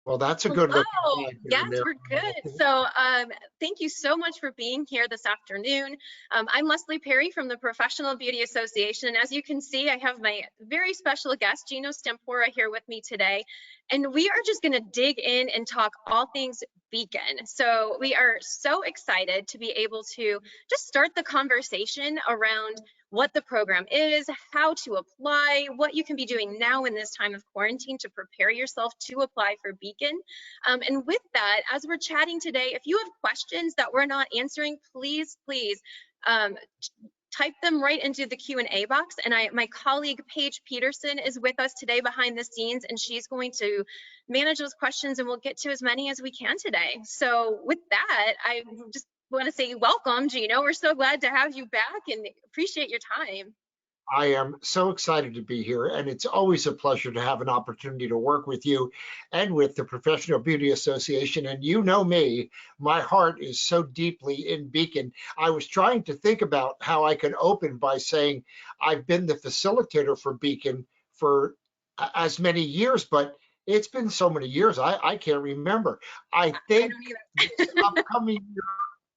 Well, that's a good looking Hello. flag there, Yes, Neil. we're good. So, thank you so much for being here this afternoon. I'm Leslie Perry from the Professional Beauty Association. And as you can see, I have my very special guest, Geno Stampora, here with me today. And we are just going to dig in and talk all things Beacon. So we are so excited to be able to just start the conversation around what the program is, how to apply, what you can be doing now in this time of quarantine to prepare yourself to apply for Beacon. And with that, as we're chatting today, if you have questions that we're not answering, please um, type them right into the Q&A box. And my colleague Paige Peterson is with us today behind the scenes, and she's going to manage those questions, and we'll get to as many as we can today. So with that, I just want to say welcome, Geno. We're so glad to have you back and appreciate your time. I am so excited to be here, and it's always a pleasure to have an opportunity to work with you and with the Professional Beauty Association. And you know me, my heart is so deeply in Beacon. I was trying to think about how I can open by saying I've been the facilitator for Beacon for as many years, but it's been so many years, I can't remember. I I think don't this either. upcoming year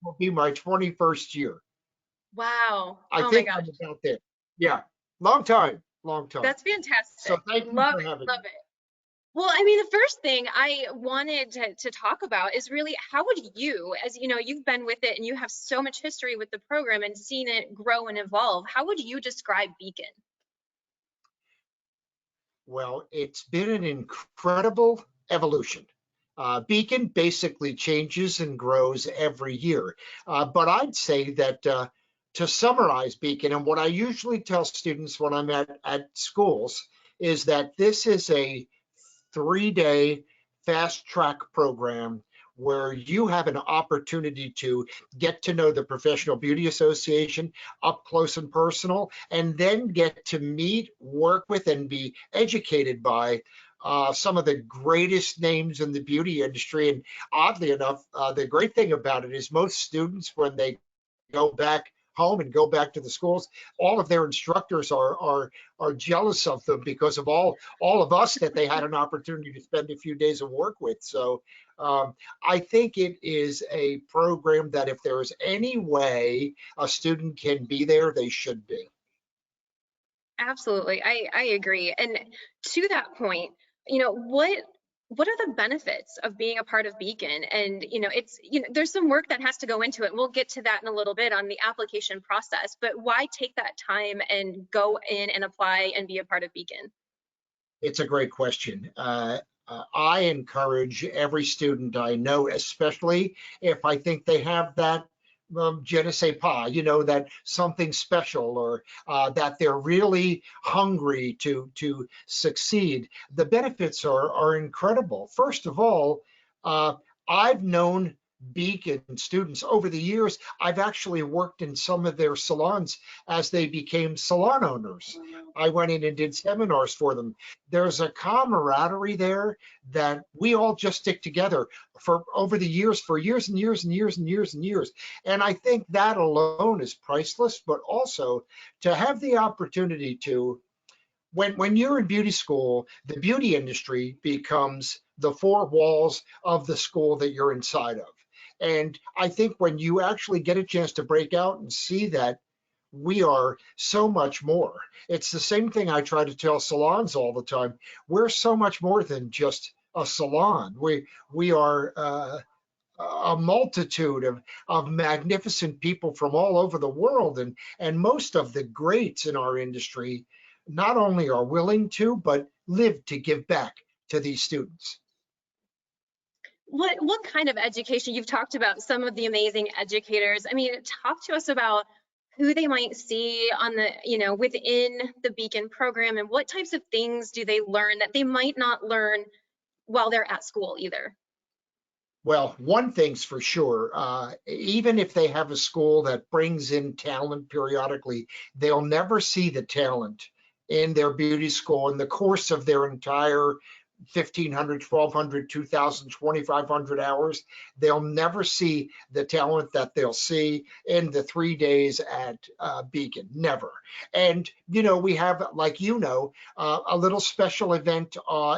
will be my 21st year. Wow. I Oh my think gosh. I'm about there. Yeah, long time, long time. That's So fantastic. thank you Love for it. having Love me. it. Well, I mean, the first thing I wanted to talk about is really how would you, as you know, you've been with it and you have so much history with the program and seen it grow and evolve, how would you describe Beacon? Well, it's been an incredible evolution. Beacon basically changes and grows every year. But I'd say that to summarize Beacon, and what I usually tell students when I'm at schools, is that this is a 3-day fast track program where you have an opportunity to get to know the Professional Beauty Association up close and personal, and then get to meet, work with, and be educated by some of the greatest names in the beauty industry. And oddly enough, the great thing about it is most students, when they go back home and go back to the schools, all of their instructors are jealous of them because of all of us that they had an opportunity to spend a few days of work with. So I think it is a program that if there is any way a student can be there, they should be. Absolutely. I agree. And to that point, you know, what are the benefits of being a part of Beacon? And, you know, it's, you know, there's some work that has to go into it. And we'll get to that in a little bit on the application process, but why take that time and go in and apply and be a part of Beacon? It's a great question. I encourage every student I know, especially if I think they have that je ne sais pas, you know, that something special, or that they're really hungry to succeed. The benefits are incredible. First of all, uh, I've known Beacon students over the years. I've actually worked in some of their salons as they became salon owners. I went in and did seminars for them. There's a camaraderie there that we all just stick together for over the years, for years and years and years and years and years. And I think that alone is priceless, but also to have the opportunity to, when you're in beauty school, the beauty industry becomes the four walls of the school that you're inside of. And I think when you actually get a chance to break out and see that we are so much more. It's the same thing I try to tell salons all the time. We're so much more than just a salon. We are a multitude of magnificent people from all over the world, and most of the greats in our industry not only are willing to, but live to give back to these students. What kind of education? You've talked about some of the amazing educators. I mean, talk to us about who they might see on the, you know, within the Beacon program, and what types of things do they learn that they might not learn while they're at school either. Well, one thing's for sure, even if they have a school that brings in talent periodically, they'll never see the talent in their beauty school in the course of their entire 1,500, 1,200, 2,000, 2,500 hours. They'll never see the talent that they'll see in the 3 days at Beacon, never. And, we have, like, a little special event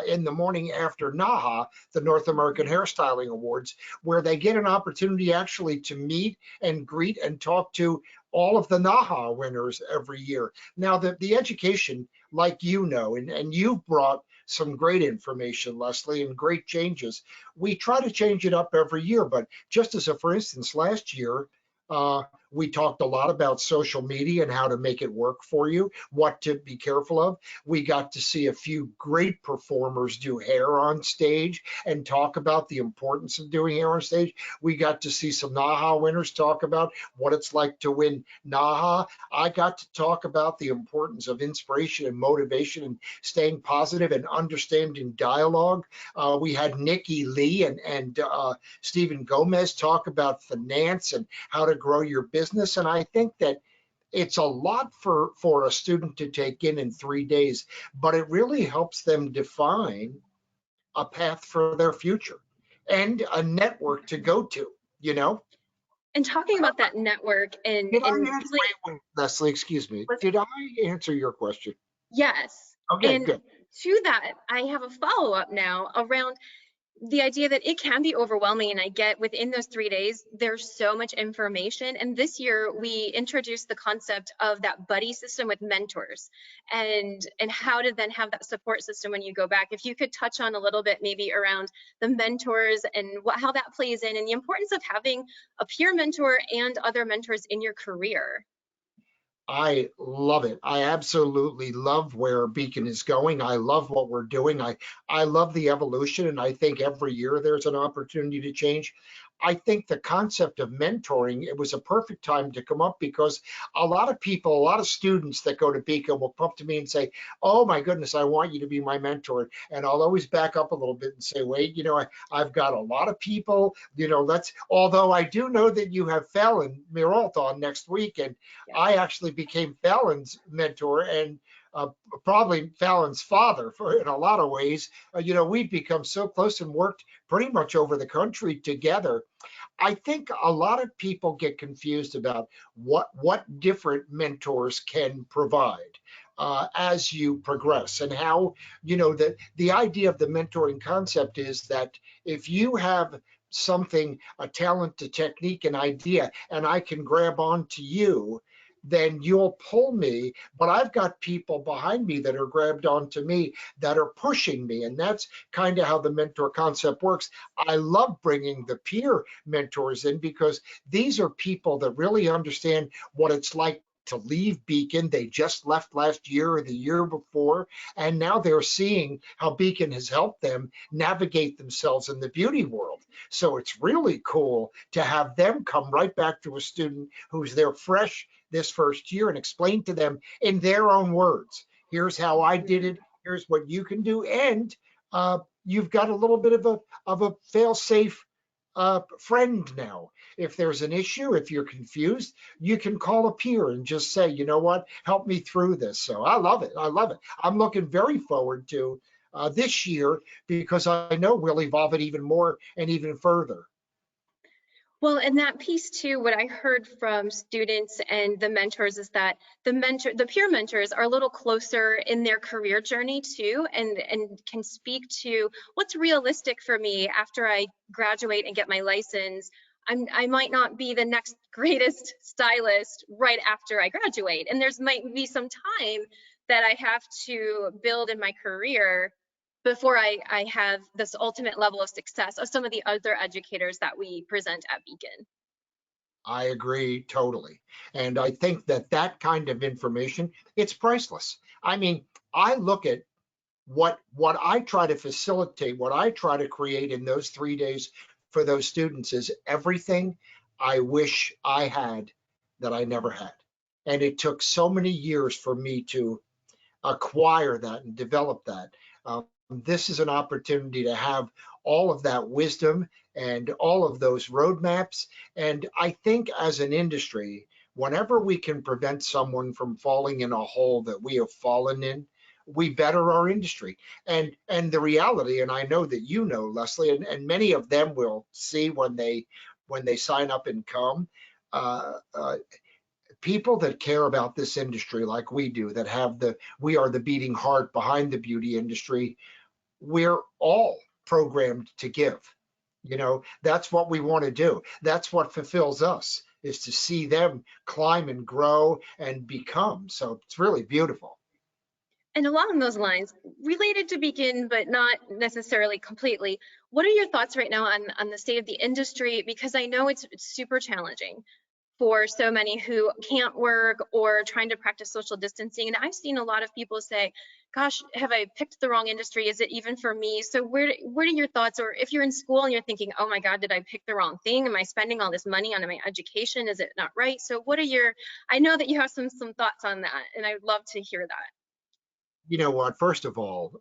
in the morning after NAHA, the North American Hairstyling Awards, where they get an opportunity actually to meet and greet and talk to all of the NAHA winners every year. Now, the education, like and you've brought some great information, Leslie, and great changes. We try to change it up every year, but just as for instance, last year, we talked a lot about social media and how to make it work for you, what to be careful of. We got to see a few great performers do hair on stage and talk about the importance of doing hair on stage. We got to see some NAHA winners talk about what it's like to win NAHA. I got to talk about the importance of inspiration and motivation and staying positive and understanding dialogue. We had Nikki Lee and Stephen Gomez talk about finance and how to grow your business. And I think that it's a lot for a student to take in 3 days, but it really helps them define a path for their future and a network to go to, And talking about that network and Leslie, excuse me, did I answer your question? Yes. Okay, and good. To that, I have a follow-up now around the idea that it can be overwhelming, and I get within those 3 days there's so much information. And this year we introduced the concept of that buddy system with mentors, and how to then have that support system when you go back. If you could touch on a little bit maybe around the mentors and how that plays in, and the importance of having a peer mentor and other mentors in your career. I love it. I absolutely love where Beacon is going. I love what we're doing. I love the evolution, and I think every year there's an opportunity to change. I think the concept of mentoring, it was a perfect time to come up because a lot of people, a lot of students that go to Beacon will come up to me and say, oh my goodness, I want you to be my mentor. And I'll always back up a little bit and say, wait, I've got a lot of people, although I do know that you have Fallon Mirault on next week, and yeah. I actually became Fallon's mentor and probably Fallon's father in a lot of ways. We've become so close and worked pretty much over the country together. I think a lot of people get confused about what different mentors can provide as you progress, and how, the idea of the mentoring concept is that if you have something, a talent, a technique, an idea, and I can grab onto you, then you'll pull me, but I've got people behind me that are grabbed onto me that are pushing me. And that's kind of how the mentor concept works. I love bringing the peer mentors in because these are people that really understand what it's like to leave Beacon. They just left last year or the year before, and now they're seeing how Beacon has helped them navigate themselves in the beauty world. So it's really cool to have them come right back to a student who's there fresh this first year and explain to them in their own words, here's how I did it, here's what you can do, and you've got a little bit of a fail-safe friend now. If there's an issue, if you're confused, you can call a peer and just say, you know what, help me through this. So I love it. I love it. I'm looking very forward to this year because I know we'll evolve it even more and even further. Well, and that piece too, what I heard from students and the mentors is that the peer mentors are a little closer in their career journey too, and can speak to what's realistic for me after I graduate and get my license. I might not be the next greatest stylist right after I graduate, and there's might be some time that I have to build in my career before I have this ultimate level of success of some of the other educators that we present at Beacon. I agree totally. And I think that kind of information, it's priceless. I mean, I look at what I try to facilitate, what I try to create in those 3 days for those students is everything I wish I had that I never had. And it took so many years for me to acquire that and develop that. This is an opportunity to have all of that wisdom and all of those roadmaps. And I think as an industry, whenever we can prevent someone from falling in a hole that we have fallen in, we better our industry. And the reality, and I know that you know, Leslie, and many of them will see when they sign up and come. Uh, uh, People that care about this industry like we do, that have we are the beating heart behind the beauty industry. We're all programmed to give. That's what we want to do. That's what fulfills us, is to see them climb and grow and become. So it's really beautiful. And along those lines, related to Beacon, but not necessarily completely, what are your thoughts right now on the state of the industry? Because I know it's super challenging for so many who can't work or trying to practice social distancing. And I've seen a lot of people say, gosh, have I picked the wrong industry? Is it even for me? So what are your thoughts? Or if you're in school and you're thinking, oh my God, did I pick the wrong thing? Am I spending all this money on my education? Is it not right? So what are I know that you have some thoughts on that, and I'd love to hear that. You know what? First of all,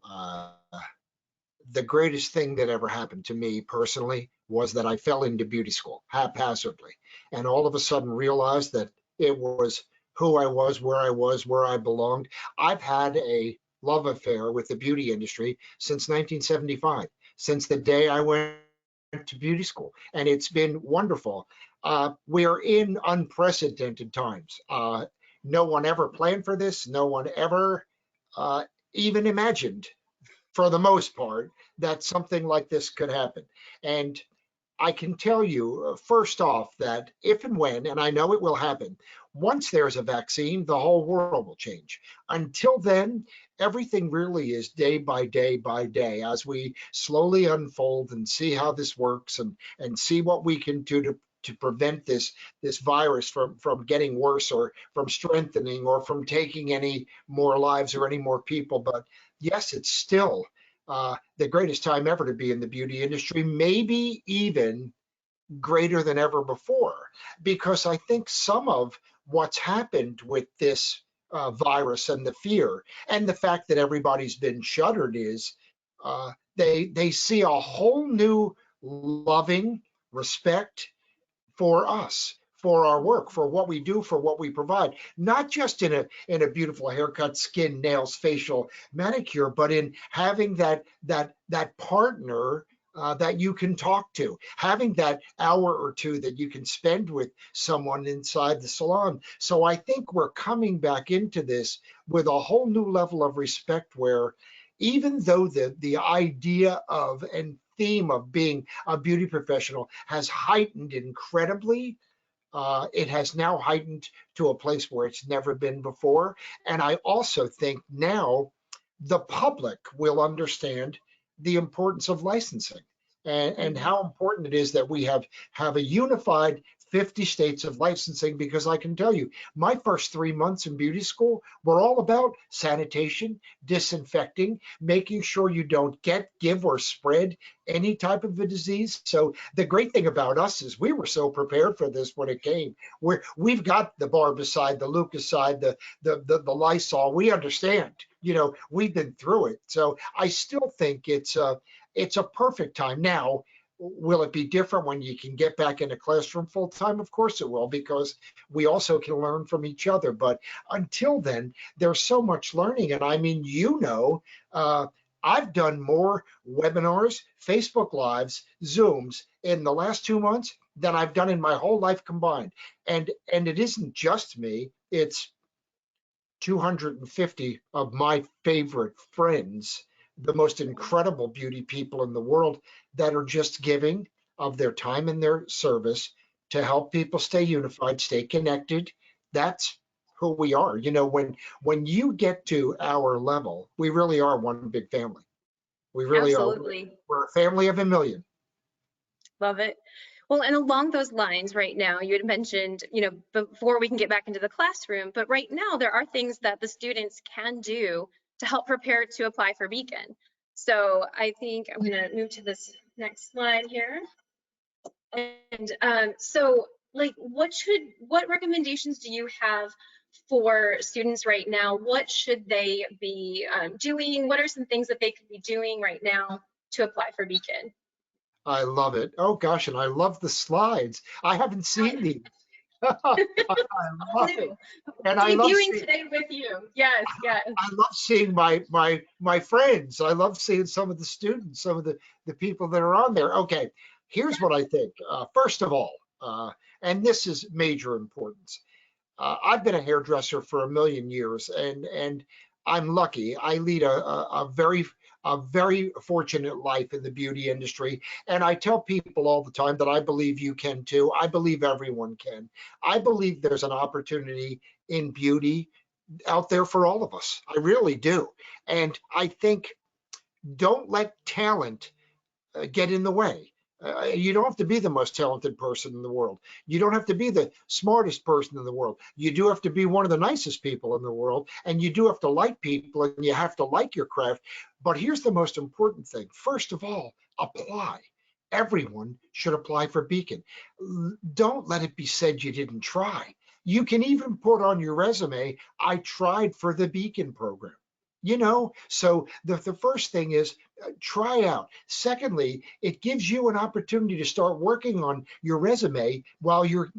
the greatest thing that ever happened to me personally was that I fell into beauty school haphazardly, and all of a sudden realized that it was who I was, where I belonged. I've had a love affair with the beauty industry since 1975, since the day I went to beauty school, and it's been wonderful. We are in unprecedented times. No one ever planned for this. No one ever uh, even imagined, for the most part, that something like this could happen. And I can tell you, first off, that if and when, and I know it will happen, once there's a vaccine, the whole world will change. Until then, everything really is day by day as we slowly unfold and see how this works, and see what we can do to prevent this virus from getting worse, or from strengthening, or from taking any more lives or any more people. But yes, it's still the greatest time ever to be in the beauty industry, maybe even greater than ever before, because I think some of what's happened with this virus, and the fear, and the fact that everybody's been shuttered, is they see a whole new loving respect for us, for our work, for what we do, for what we provide, not just in a beautiful haircut, skin, nails, facial, manicure, but in having that partner that you can talk to, having that hour or two that you can spend with someone inside the salon. So I think we're coming back into this with a whole new level of respect, where even though the idea of and theme of being a beauty professional has heightened incredibly, it has now heightened to a place where it's never been before. And I also think now the public will understand the importance of licensing, and how important it is that we have a unified 50 states of licensing. Because I can tell you, my first 3 months in beauty school were all about sanitation, disinfecting, making sure you don't get, give, or spread any type of a disease. So the great thing about us is we were so prepared for this when it came. We've got the barbicide, the Lucaside, the Lysol. We understand. We've been through it. So I still think it's a perfect time. Now, will it be different when you can get back in a classroom full time? Of course it will, because we also can learn from each other. But until then, there's so much learning. And I mean, uh, I've done more webinars, Facebook Lives, Zooms in the last 2 months than I've done in my whole life combined. And it isn't just me, it's 250 of my favorite friends, the most incredible beauty people in the world, that are just giving of their time and their service to help people stay unified, stay connected. That's who we are. When you get to our level, we really are one big family. We really are. Absolutely. We're a family of a million. Love it. Well, and along those lines, right now, you had mentioned, before we can get back into the classroom, but right now there are things that the students can do to help prepare to apply for Beacon. So I think I'm going to move to this next slide here. And so, like, what recommendations do you have for students right now? What should they be doing? What are some things that they could be doing right now to apply for Beacon? I love it. Oh gosh, and I love the slides. I haven't seen these. I All love it. new. And Debuting today with you. Yes, yes. I love seeing my friends. I love seeing some of the students, some of the people that are on there. Okay, here's what I think. First of all, and this is major importance. I've been a hairdresser for a million years, and I'm lucky. I lead a very fortunate life in the beauty industry, and I tell people all the time that I believe you can too. I believe everyone can. I believe there's an opportunity in beauty out there for all of us. I really do, and I think don't let talent get in the way. You don't have to be the most talented person in the world. You don't have to be the smartest person in the world. You do have to be one of the nicest people in the world, and you do have to like people, and you have to like your craft. But here's the most important thing. First of all, apply. Everyone should apply for Beacon. Don't let it be said you didn't try. You can even put on your resume, I tried for the Beacon program. So the first thing is try out. Secondly, it gives you an opportunity to start working on your resume while you're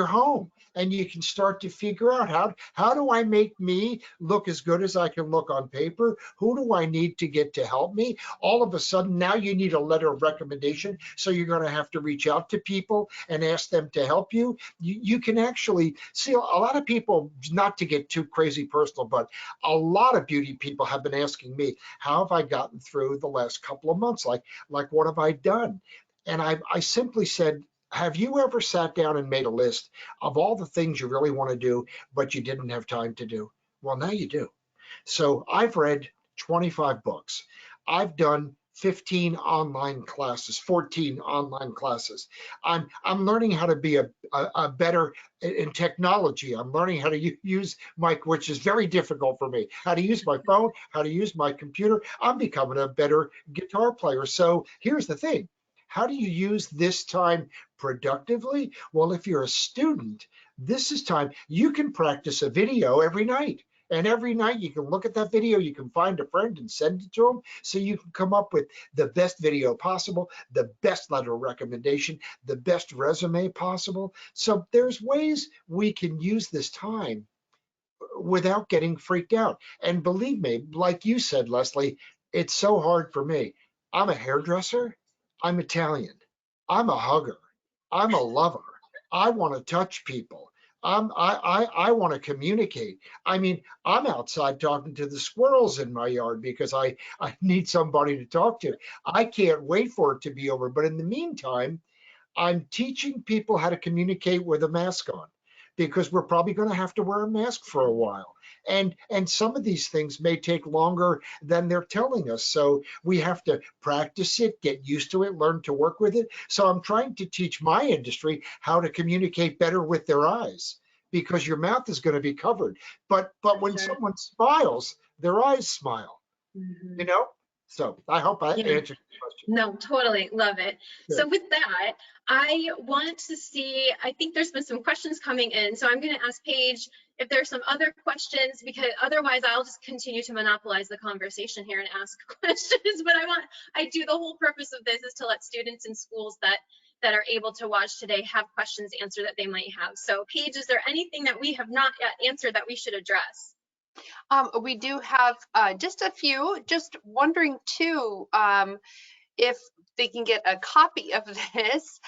home. And you can start to figure out how do I make me look as good as I can look on paper? Who do I need to get to help me? All of a sudden, now you need a letter of recommendation. So you're going to have to reach out to people and ask them to help you. You can actually see a lot of people, not to get too crazy personal, but a lot of beauty people have been asking me, how have I gotten through the last couple of months? Like what have I done? And I simply said, have you ever sat down and made a list of all the things you really want to do, but you didn't have time to do? Well, now you do. So I've read 25 books. I've done 15 online classes, 14 online classes. I'm learning how to be a better in technology. I'm learning how to use which is very difficult for me, how to use my phone, how to use my computer. I'm becoming a better guitar player. So here's the thing. How do you use this time productively? Well, if you're a student, this is time you can practice a video every night. And every night you can look at that video, you can find a friend and send it to them so you can come up with the best video possible, the best letter of recommendation, the best resume possible. So there's ways we can use this time without getting freaked out. And believe me, like you said, Leslie, it's so hard for me. I'm a hairdresser. I'm Italian. I'm a hugger. I'm a lover. I want to touch people. I want to communicate. I mean, I'm outside talking to the squirrels in my yard because I need somebody to talk to. I can't wait for it to be over. But in the meantime, I'm teaching people how to communicate with a mask on because we're probably going to have to wear a mask for a while. And some of these things may take longer than they're telling us. So we have to practice it, get used to it, learn to work with it. So I'm trying to teach my industry how to communicate better with their eyes because your mouth is going to be covered. But when Sure. someone smiles, their eyes smile, you Mhm. know? So I hope I Yeah. answered your question. No, totally love it. So Good. with that, I want to see, I think there's been some questions coming in. So I'm going to ask Paige if there's some other questions, because otherwise I'll just continue to monopolize the conversation here and ask questions. But I do, the whole purpose of this is to let students in schools that are able to watch today have questions answered that they might have. So Paige, is there anything that we have not yet answered that we should address? We do have just a few. Just wondering too, if they can get a copy of this.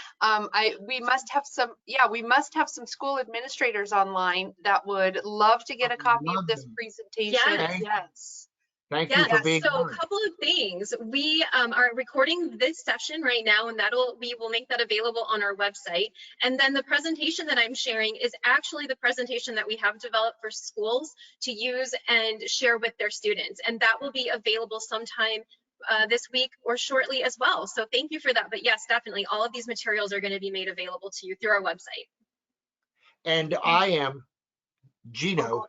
We must have some, yeah, we must have some school administrators online that would love to get a copy of Love this them. presentation. Yes. Yes. Thank you Yes, for being so a on. couple of things. We are recording this session right now, and we will make that available on our website. And then the presentation that I'm sharing is actually the presentation that we have developed for schools to use and share with their students. And that will be available sometime this week or shortly as well. So thank you for that. But yes, definitely, all of these materials are going to be made available to you through our website. And I am Geno,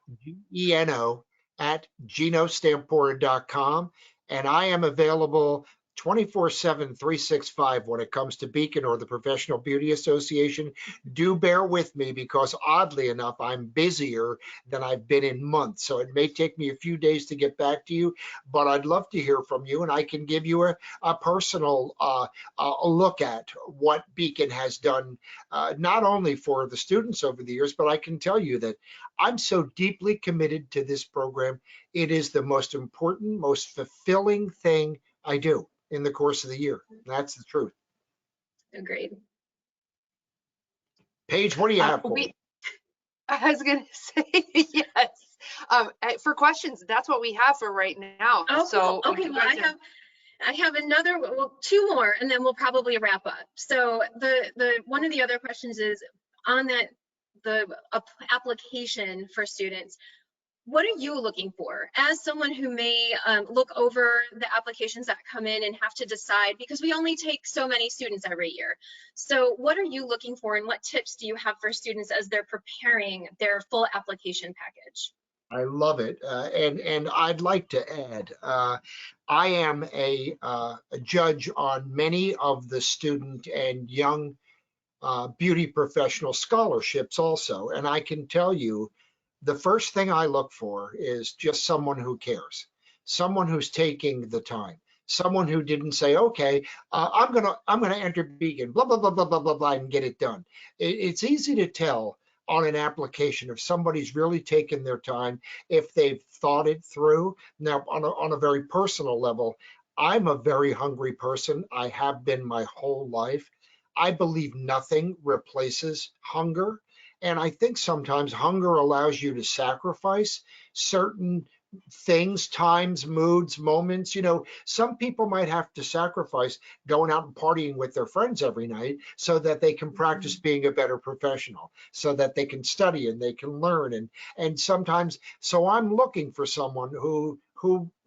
Geno, at genostampora.com. And I am available 24/7, 365 when it comes to Beacon or the Professional Beauty Association. Do bear with me because oddly enough, I'm busier than I've been in months. So it may take me a few days to get back to you, but I'd love to hear from you and I can give you a personal a look at what Beacon has done, not only for the students over the years, but I can tell you that I'm so deeply committed to this program. It is the most important, most fulfilling thing I do in the course of the year. That's the truth. Agreed. Paige, what do you have for me? I was going to say yes. For questions, that's what we have for right now. Oh, so cool. Okay, well, I have another, well, two more, and then we'll probably wrap up. So the one of the other questions is on that the application for students. What are you looking for as someone who may look over the applications that come in and have to decide, because we only take so many students every year. So what are you looking for and what tips do you have for students as they're preparing their full application package? I love it. And I'd like to add, I am a judge on many of the student and young beauty professional scholarships also. And I can tell you, the first thing I look for is just someone who cares, someone who's taking the time, someone who didn't say, okay, I'm gonna enter Beacon, blah, blah, blah, blah, blah, blah, blah, and get it done. It's easy to tell on an application if somebody's really taken their time, if they've thought it through. Now, on a very personal level, I'm a very hungry person. I have been my whole life. I believe nothing replaces hunger. And I think sometimes hunger allows you to sacrifice certain things, times, moods, moments. You know, some people might have to sacrifice going out and partying with their friends every night so that they can practice being a better professional, so that they can study and they can learn. And sometimes, so I'm looking for someone who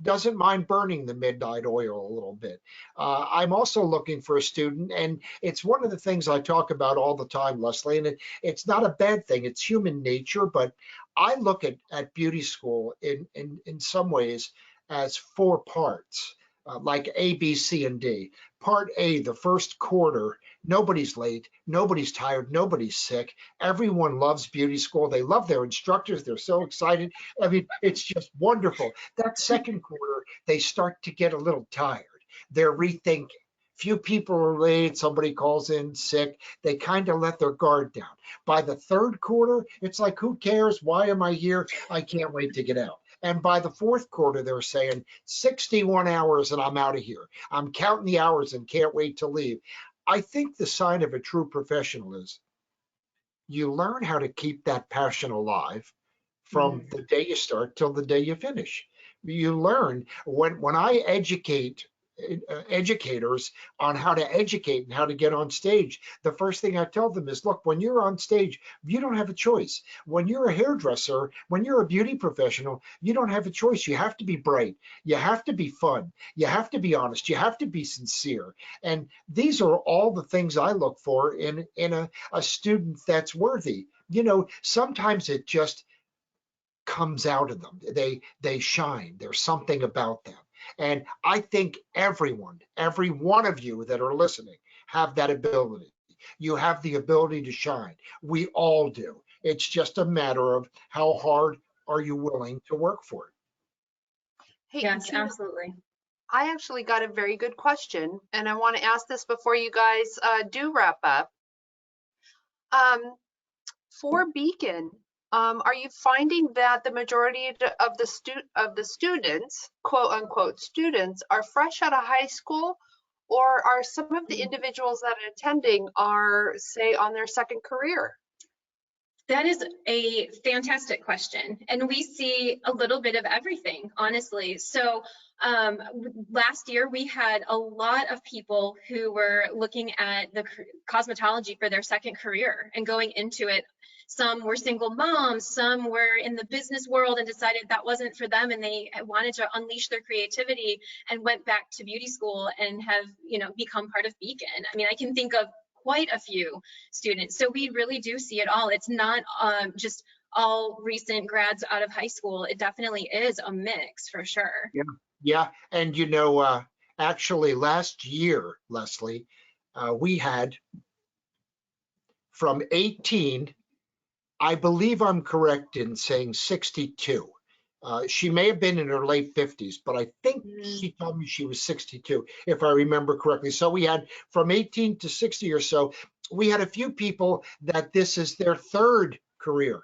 doesn't mind burning the midnight oil a little bit. I'm also looking for a student, and it's one of the things I talk about all the time, Leslie, and it's not a bad thing. It's human nature, but I look at beauty school in some ways as 4 parts, like A, B, C, and D. Part A, the first quarter, nobody's late, nobody's tired, nobody's sick. Everyone loves beauty school. They love their instructors. They're so excited. I mean, it's just wonderful. That second quarter, they start to get a little tired. They're rethinking. Few people are late, somebody calls in sick, they kind of let their guard down. By the third quarter, it's like, who cares? Why am I here? I can't wait to get out. And by the fourth quarter, they're saying 61 hours and I'm out of here. I'm counting the hours and can't wait to leave. I think the sign of a true professional is you learn how to keep that passion alive from the day you start till the day you finish. You learn when I educate educators on how to educate and how to get on stage, the first thing I tell them is, look, when you're on stage, you don't have a choice. When you're a hairdresser, when you're a beauty professional, you don't have a choice. You have to be bright. You have to be fun. You have to be honest. You have to be sincere. And these are all the things I look for in a student that's worthy. You know, sometimes it just comes out of them. They shine. There's something about them. And I think everyone, every one of you that are listening, have that ability. You have the ability to shine. We all do. It's just a matter of how hard are you willing to work for it. Hey, Yes, Geno, absolutely. I actually got a very good question, and I want to ask this before you guys do wrap up. For Beacon, are you finding that the majority of the students, quote unquote students, are fresh out of high school, or are some of the individuals that are attending are, say, on their second career? That is a fantastic question. And we see a little bit of everything, honestly. So last year, we had a lot of people who were looking at the cosmetology for their second career and going into it. Some were single moms, some were in the business world and decided that wasn't for them and they wanted to unleash their creativity and went back to beauty school and have, you know, become part of Beacon. I mean, I can think of quite a few students. So we really do see it all. It's not just all recent grads out of high school. It definitely is a mix for sure. Yeah. Yeah. And you know, Actually, last year, Leslie, we had from 18, I believe I'm correct in saying 62. She may have been in her late 50s, but I think she told me she was 62, if I remember correctly. So we had from 18 to 60 or so, we had a few people that this is their third career.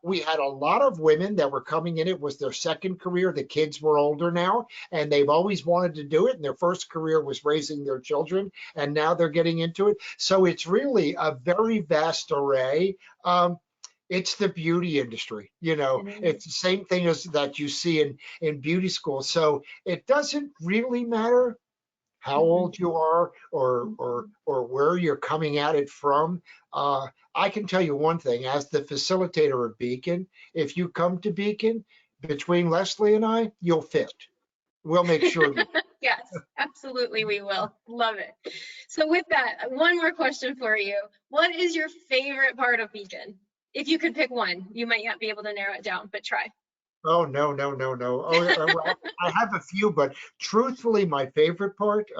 We had a lot of women that were coming in. It was their second career. The kids were older now, and they've always wanted to do it. And their first career was raising their children, and now they're getting into it. So it's really a very vast array. It's the beauty industry, it's the same thing as that you see in beauty school. So it doesn't really matter how old you are or where you're coming at it from. I can tell you one thing, as the facilitator of Beacon, if you come to Beacon, between Leslie and I, you'll fit. We'll make sure. Yes, absolutely, we will. Love it. So with that, one more question for you. What is your favorite part of Beacon? If you could pick one, you might not be able to narrow it down, but try. Oh, no, no, no, no. Oh, well, I have a few, but truthfully, my favorite part,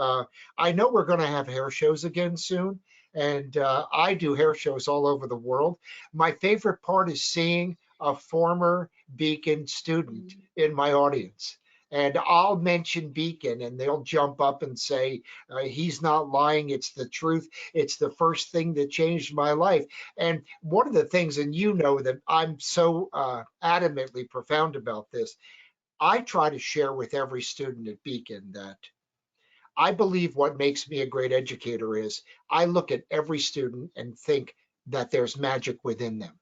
I know we're going to have hair shows again soon, and I do hair shows all over the world. My favorite part is seeing a former Beacon student in my audience. And I'll mention Beacon, and they'll jump up and say, he's not lying. It's the truth. It's the first thing that changed my life. And one of the things, and you know that I'm so adamantly profound about this, I try to share with every student at Beacon that I believe what makes me a great educator is I look at every student and think that there's magic within them.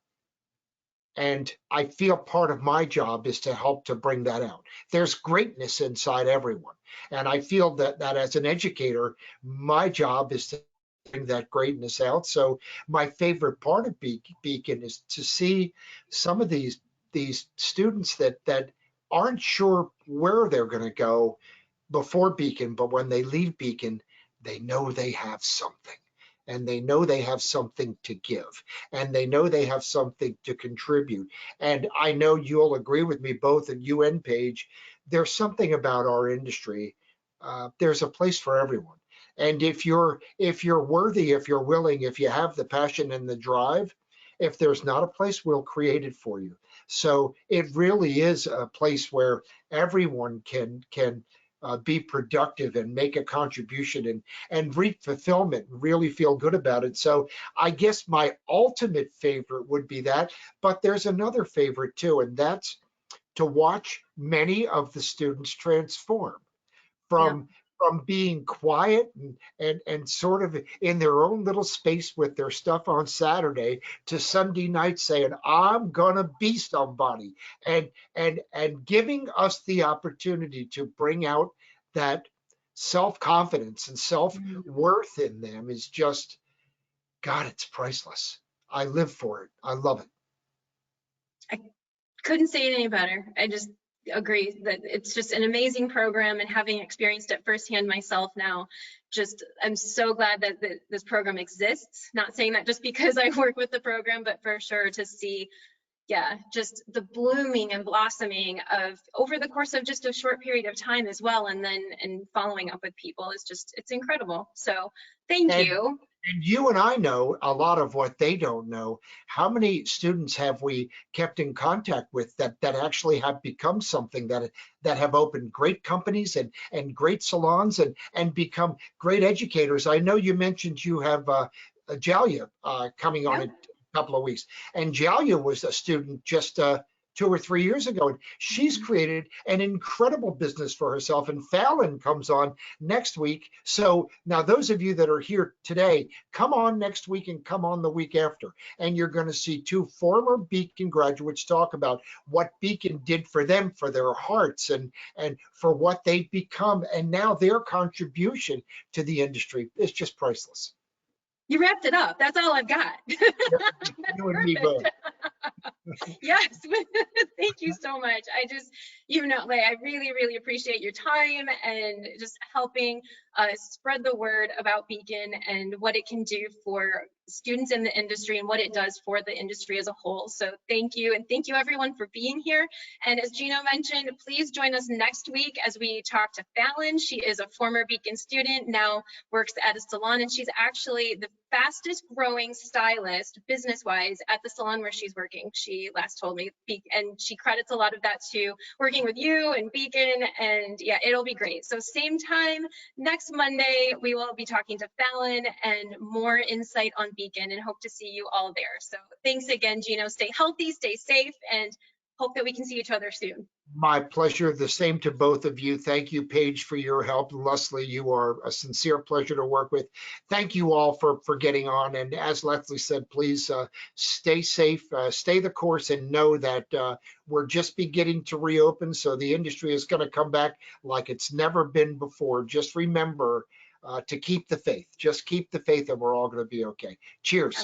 And I feel part of my job is to help to bring that out. There's greatness inside everyone. And I feel that as an educator, my job is to bring that greatness out. So my favorite part of Beacon is to see some of these students that aren't sure where they're going to go before Beacon, but when they leave Beacon, they know they have something. And they know they have something to give, and they know they have something to contribute. And I know you'll agree with me both, and you and Paige, there's something about our industry. There's a place for everyone. And if you're worthy, if you're willing, if you have the passion and the drive, if there's not a place, we'll create it for you. So it really is a place where everyone can be productive and make a contribution and reap fulfillment and really feel good about it. So I guess my ultimate favorite would be that, but there's another favorite too, and that's to watch many of the students transform from being quiet and sort of in their own little space with their stuff on Saturday to Sunday night saying, I'm gonna be somebody, and giving us the opportunity to bring out that self-confidence and self-worth in them is just, God, it's priceless. I live for it. I love it. I couldn't say it any better. I just agree that it's just an amazing program, and having experienced it firsthand myself now, just I'm so glad that this program exists. Not saying that just because I work with the program, but for sure to see, just the blooming and blossoming of over the course of just a short period of time as well, and following up with people is just, it's incredible. So thank you. And you and I know a lot of what they don't know. How many students have we kept in contact with that actually have become something, that have opened great companies and great salons and become great educators? I know you mentioned you have Jalia coming on in a couple of weeks, and Jalia was a student just 2 or 3 years ago, and she's created an incredible business for herself. And Fallon comes on next week. So now those of you that are here today, come on next week and come on the week after, and you're going to see 2 former Beacon graduates talk about what Beacon did for them, for their hearts, and for what they've become, and now their contribution to the industry is just priceless. You wrapped it up. That's all I've got. You and me both. Yes, thank you so much. I just, I really, really appreciate your time and just helping spread the word about Beacon and what it can do for students in the industry and what it does for the industry as a whole. So thank you, and thank you everyone for being here. And as Geno mentioned, please join us next week as we talk to Fallon. She is a former Beacon student, now works at a salon, and she's actually the fastest growing stylist business-wise at the salon where she's working. She last told me, and she credits a lot of that to working with you and Beacon, and yeah, it'll be great. So same time next Monday, we will be talking to Fallon and more insight on Beacon, and hope to see you all there. So thanks again, Geno. Stay healthy, stay safe, and hope that we can see each other soon. My pleasure. The same to both of you. Thank you, Paige, for your help. Leslie, you are a sincere pleasure to work with. Thank you all for getting on. And as Leslie said, please stay safe, stay the course, and know that we're just beginning to reopen. So the industry is going to come back like it's never been before. Just remember to keep the faith. Just keep the faith, and we're all going to be okay. Cheers.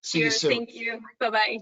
See you Cheers. soon. Thank you. Bye-bye.